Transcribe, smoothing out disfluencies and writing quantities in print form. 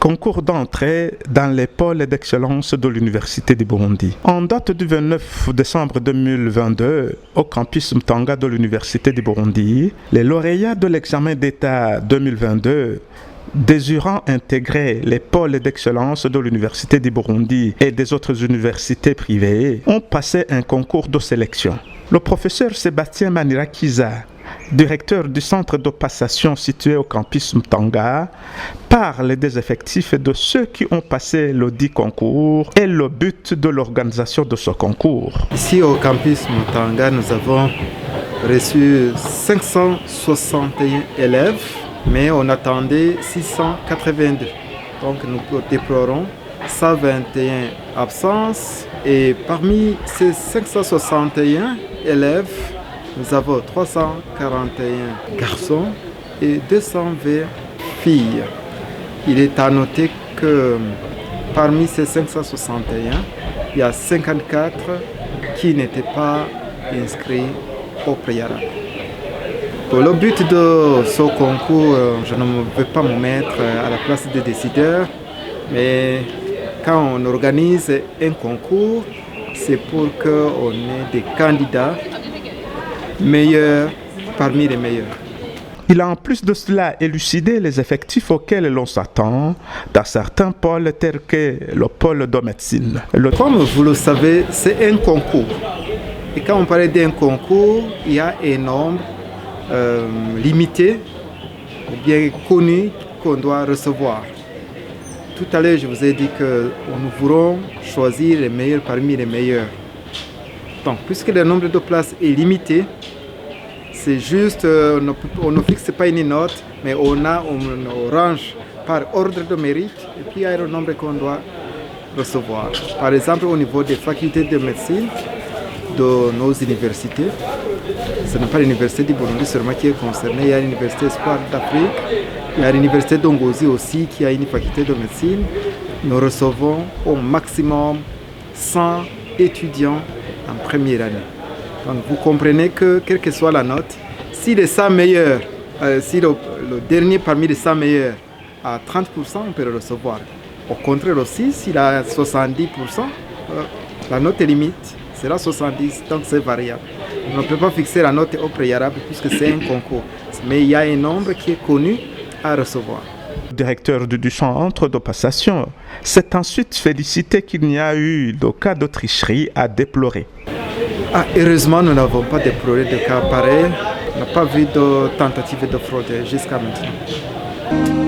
Concours d'entrée dans les pôles d'excellence de l'Université du Burundi. En date du 29 décembre 2022, au campus Mtanga de l'Université du Burundi, les lauréats de l'examen d'État 2022 désirant intégrer les pôles d'excellence de l'Université du Burundi et des autres universités privées ont passé un concours de sélection. Le professeur Sébastien Manirakiza, directeur du centre de passation situé au campus Mtanga, parle des effectifs de ceux qui ont passé le dit concours et le but de l'organisation de ce concours. Ici au campus Mtanga, nous avons reçu 561 élèves, mais on attendait 682. Donc nous déplorons 121 absences et parmi ces 561 élèves, nous avons 341 garçons et 220 filles. Il est à noter que parmi ces 561, il y a 54 qui n'étaient pas inscrits au préalable. Pour le but de ce concours, je ne veux pas me mettre à la place des décideurs, mais quand on organise un concours, c'est pour qu'on ait des candidats meilleurs parmi les meilleurs. Il a en plus de cela élucidé les effectifs auxquels l'on s'attend dans certains pôles tels que le pôle de médecine. Comme vous le savez, c'est un concours. Et quand on parle d'un concours, il y a un nombre limité ou bien connu qu'on doit recevoir. Tout à l'heure, je vous ai dit que nous voulons choisir les meilleurs parmi les meilleurs. Donc, puisque le nombre de places est limité, c'est juste, on ne fixe pas une note, mais on range par ordre de mérite et puis il y a le nombre qu'on doit recevoir. Par exemple, au niveau des facultés de médecine de nos universités, ce n'est pas l'université du Burundi seulement qui est concernée, il y a l'université Espoir d'Afrique, il y a l'université d'Ongozi aussi qui a une faculté de médecine. Nous recevons au maximum 100 étudiants en première année. Donc vous comprenez que, quelle que soit la note, si les 100 meilleurs, si le dernier parmi les 100 meilleurs a 30%, on peut le recevoir. Au contraire aussi, s'il a 70%, la note est limite, c'est là 70%, donc c'est variable. On ne peut pas fixer la note au préalable puisque c'est un concours. Mais il y a un nombre qui est connu à recevoir. Le directeur du centre de passation s'est ensuite félicité qu'il n'y a eu de cas de tricherie à déplorer. Heureusement, nous n'avons pas déploré de cas pareils. On n'a pas vu de tentative de fraude jusqu'à maintenant.